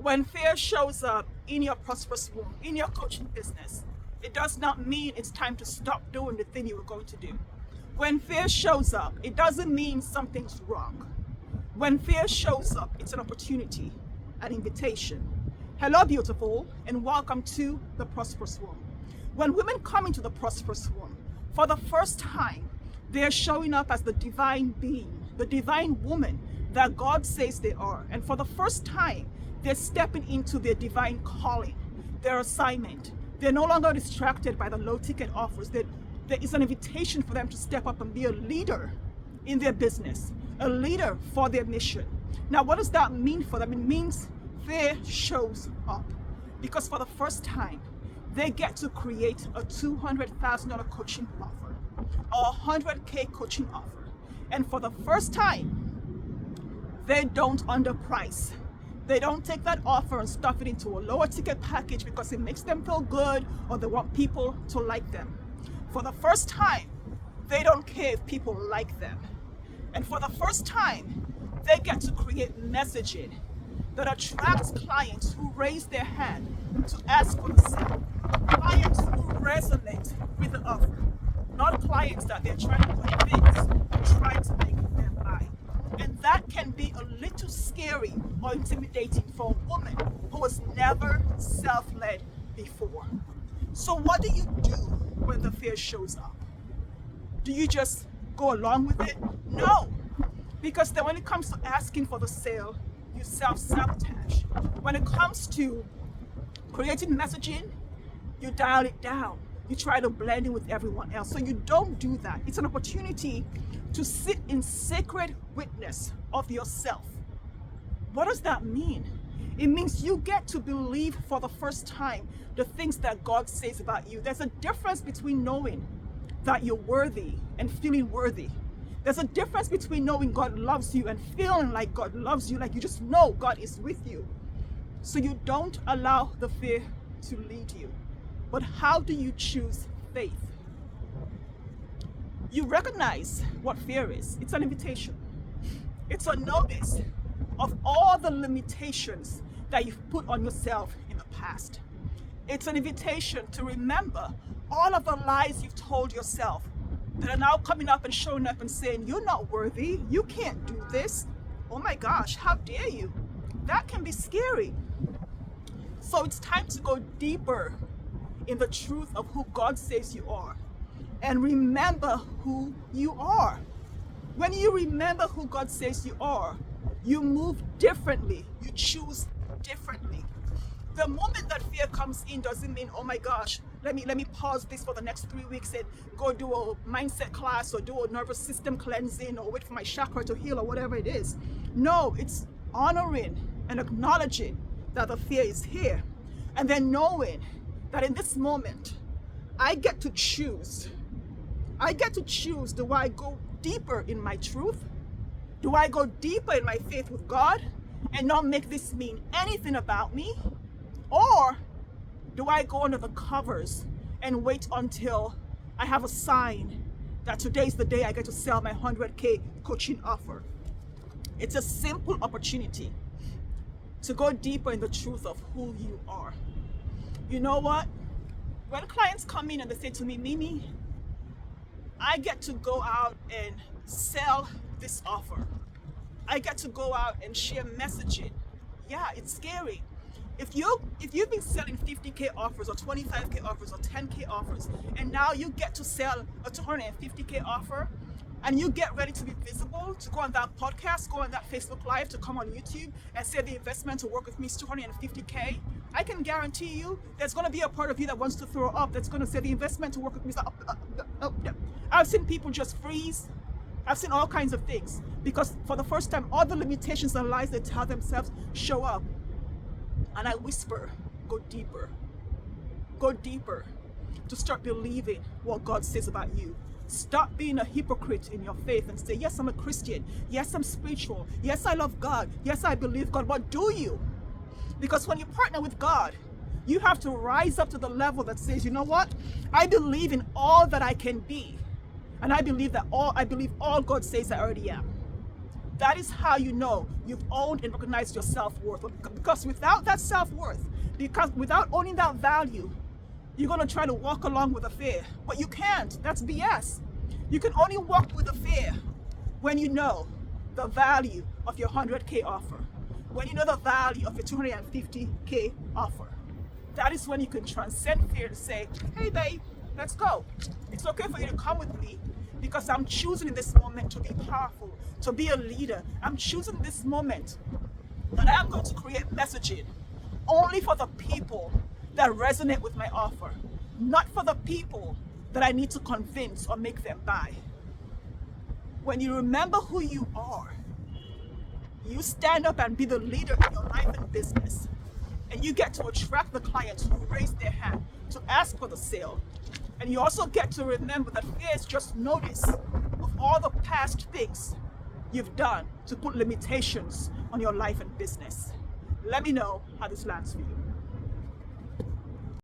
When fear shows up in your prosperous womb, in your coaching business, it does not mean it's time to stop doing the thing you were going to do. When fear shows up, it doesn't mean something's wrong. When fear shows up, it's an opportunity, an invitation. Hello, beautiful, and welcome to the prosperous womb. When women come into the prosperous womb, for the first time, they're showing up as the divine being, the divine woman that God says they are. And for the first time, they're stepping into their divine calling, their assignment. They're no longer distracted by the low ticket offers. There is an invitation for them to step up and be a leader in their business, a leader for their mission. Now, what does that mean for them? It means fear shows up because for the first time, they get to create a $200,000 coaching offer or a $100K coaching offer. And for the first time, they don't underprice. They don't take that offer and stuff it into a lower ticket package because it makes them feel good or they want people to like them. For the first time, they don't care if people like them. And for the first time, they get to create messaging that attracts clients who raise their hand to ask for the sale. Clients who resonate with the offer, not clients that they're trying to convince, trying to make them buy. And that can be a little scary or intimidating for a woman who was never self-led before. So what do you do when the fear shows up? Do you just go along with it? No, because then when it comes to asking for the sale, you self-sabotage. When it comes to creating messaging, you dial it down. You try to blend in with everyone else. So you don't do that. It's an opportunity to sit in sacred witness of yourself. What does that mean? It means you get to believe for the first time the things that God says about you. There's a difference between knowing that you're worthy and feeling worthy. There's a difference between knowing God loves you and feeling like God loves you, like you just know God is with you. So you don't allow the fear to lead you. But how do you choose faith? You recognize what fear is. It's an invitation. It's a notice of all the limitations that you've put on yourself in the past. It's an invitation to remember all of the lies you've told yourself that are now coming up and showing up and saying, you're not worthy, you can't do this. Oh my gosh, how dare you? That can be scary. So it's time to go deeper in the truth of who God says you are. And remember who you are. When you remember who God says you are, you move differently. You choose differently. The moment that fear comes in doesn't mean, oh my gosh, let me pause this for the next 3 weeks and go do a mindset class or do a nervous system cleansing or wait for my chakra to heal or whatever it is. No, it's honoring and acknowledging that the fear is here. And then knowing that in this moment, I get to choose. I get to choose, do I go deeper in my truth? Do I go deeper in my faith with God and not make this mean anything about me? Or do I go under the covers and wait until I have a sign that today's the day I get to sell my 100K coaching offer? It's a simple opportunity to go deeper in the truth of who you are. You know what? When clients come in and they say to me, Mimi, I get to go out and sell this offer. I get to go out and share messaging. Yeah, it's scary. If you've been selling 50K offers or 25K offers or 10K offers, and now you get to sell a 250K offer, and you get ready to be visible, to go on that podcast, go on that Facebook Live, to come on YouTube and say the investment to work with me is 250K, I can guarantee you there's going to be a part of you that wants to throw up, that's going to say the investment to work with me is up. I've seen people just freeze. I've seen all kinds of things because for the first time, all the limitations and lies they tell themselves show up. And I whisper, go deeper to start believing what God says about you. Stop being a hypocrite in your faith and say, yes, I'm a Christian. Yes, I'm spiritual. Yes, I love God. Yes, I believe God. But do you? Because when you partner with God, you have to rise up to the level that says, you know what? I believe in all that I can be. And I believe all God says I already am. That is how you know you've owned and recognized your self-worth. Because without that self-worth, because without owning that value, you're going to try to walk along with a fear. But you can't. That's BS. You can only walk with a fear when you know the value of your 100K offer, when you know the value of your 250K offer. That is when you can transcend fear to say, hey babe, let's go. It's okay for you to come with me because I'm choosing in this moment to be powerful, to be a leader. I'm choosing this moment that I'm going to create messaging only for the people that resonate with my offer, not for the people that I need to convince or make them buy. When you remember who you are, you stand up and be the leader in your life and business. And you get to attract the clients who raise their hand to ask for the sale. And you also get to remember that fear is just notice of all the past things you've done to put limitations on your life and business. Let me know how this lands for you.